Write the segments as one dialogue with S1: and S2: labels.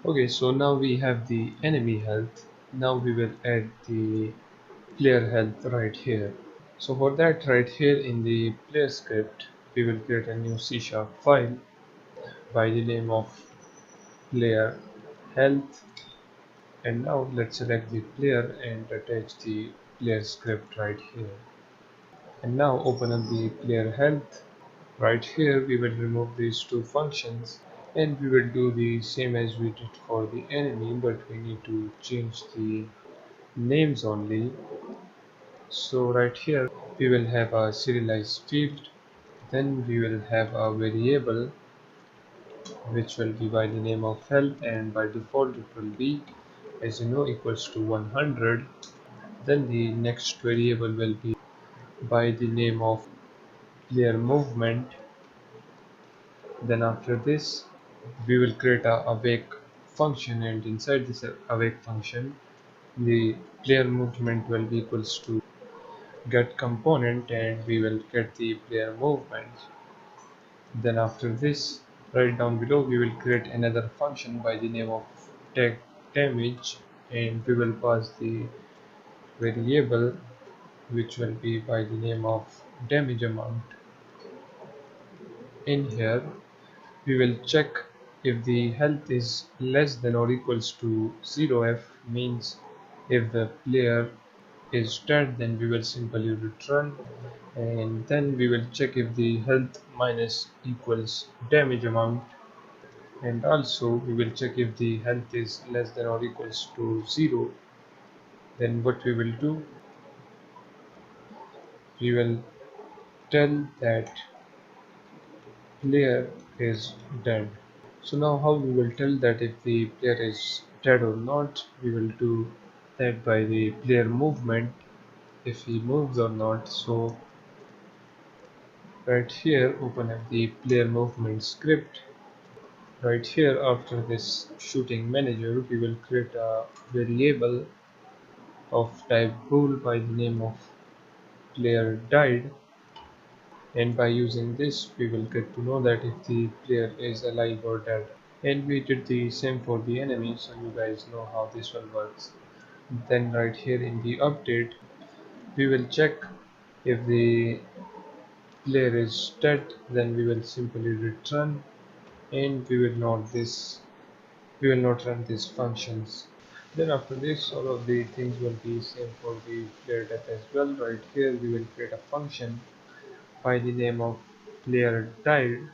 S1: Okay, so now we have the enemy health. Now we will add the player health right here. So for that, right here in the player script, we will create a new C# file by the name of player health. And now let's select the player and attach the player script right here. And now open up the player health. Right here we will remove these two functions and we will do the same as we did for the enemy, but we need to change the names only. So right here we will have a serialized field, then we will have a variable which will be by the name of health, and by default it will be, as you know, equals to 100. Then the next variable will be by the name of player movement. Then after this we will create a awake function, and inside this awake function the player movement will be equals to get component, and we will get the player movement. Then after this, right down below, we will create another function by the name of tag damage, and we will pass the variable which will be by the name of damage amount. In here we will check if the health is less than or equals to 0f, means if the player is dead, then we will simply return. And then we will check if the health minus equals damage amount, and also we will check if the health is less than or equals to 0. Then what we will do, we will tell that player is dead. So now how we will tell that if the player is dead or not, we will do that by the player movement, if he moves or not. So right here open up the player movement script. Right here after this shooting manager we will create a variable of type bool by the name of player died, and by using this we will get to know that if the player is alive or dead. And we did the same for the enemy, so you guys know how this one works. Then right here in the update we will check if the player is dead, then we will simply return, and we will not run these functions. Then after this all of the things will be same for the player death as well. Right here we will create a function by the name of player died,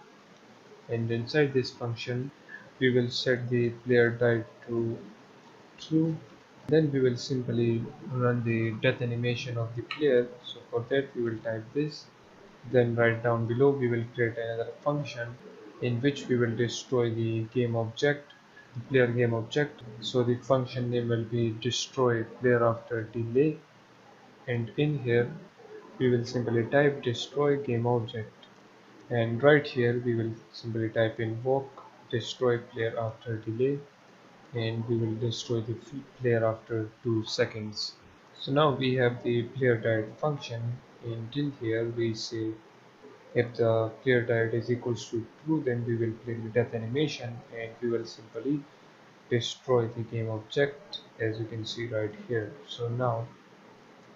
S1: and inside this function we will set the player died to true. Then we will simply run the death animation of the player. So for that we will type this. Then right down below we will create another function in which we will destroy the game object, the player game object. So the function name will be destroy player after delay, and in here we will simply type destroy game object, and right here we will simply type invoke destroy player after delay, and we will destroy the player after 2 seconds. So now we have the player died function, and in here we say if the player died is equals to true, then we will play the death animation, and we will simply destroy the game object, as you can see right here. So now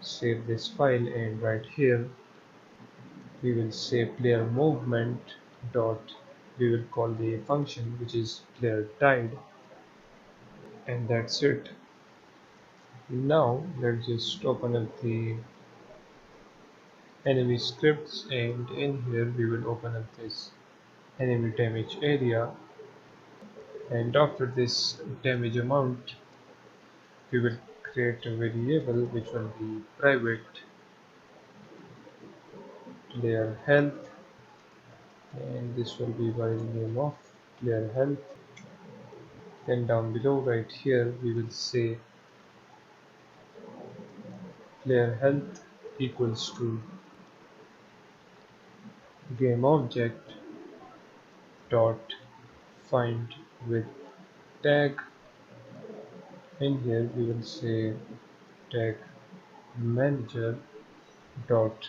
S1: save this file, and right here we will say player movement dot, we will call the function which is player died, and that's it. Now let's just open up the enemy scripts, and in here we will open up this enemy damage area, and after this damage amount we will create a variable which will be private player health, and this will be by the name of player health. Then down below right here we will say player health equals to game object dot find with tag. In here we will say tag manager dot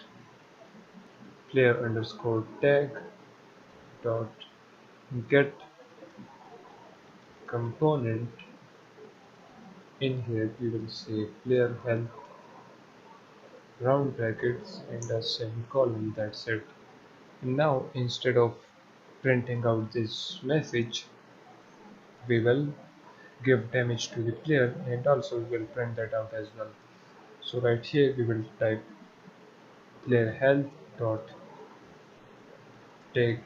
S1: player underscore tag dot get component, in here we will say player health round brackets and a semicolon. That's it. Now instead of printing out this message, we will give damage to the player and also we will print that out as well. So right here we will type player health dot take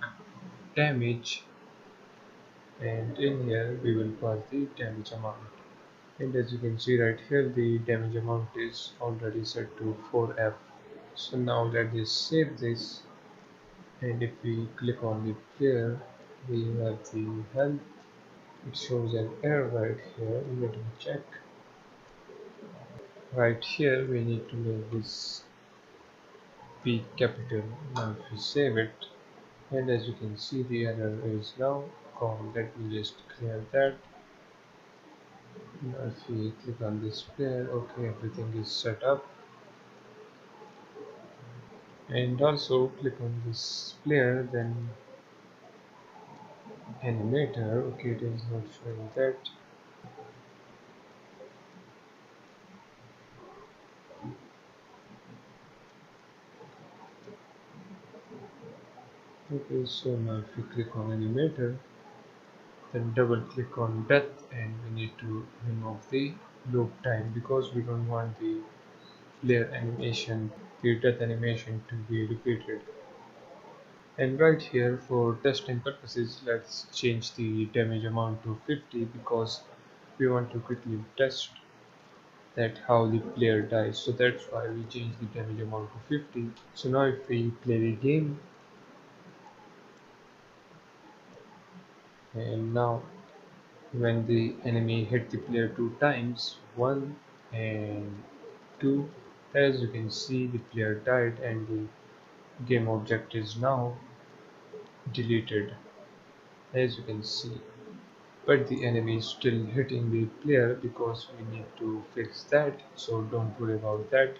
S1: damage, and in here we will pass the damage amount. And as you can see right here, the damage amount is already set to 4F. So now let us save this, and if we click on the player, we have the health. It shows an error right here. Let me check. Right here we need to make this P capital. Now if we save it, and as you can see the error is now gone. Let me just clear that. Now if we click on this player, okay, everything is set up. And also click on this player, then animator. Okay, it is not showing that. Okay, so now if we click on animator, then double click on death, and we need to remove the loop time because we don't want the player animation, the death animation to be repeated. And right here for testing purposes, let's change the damage amount to 50 because we want to quickly test that how the player dies. So that's why we change the damage amount to 50. So now if we play the game, and now when the enemy hit the player two times, one and two, as you can see the player died and the game object is now deleted, as you can see. But the enemy is still hitting the player because we need to fix that, so don't worry about that.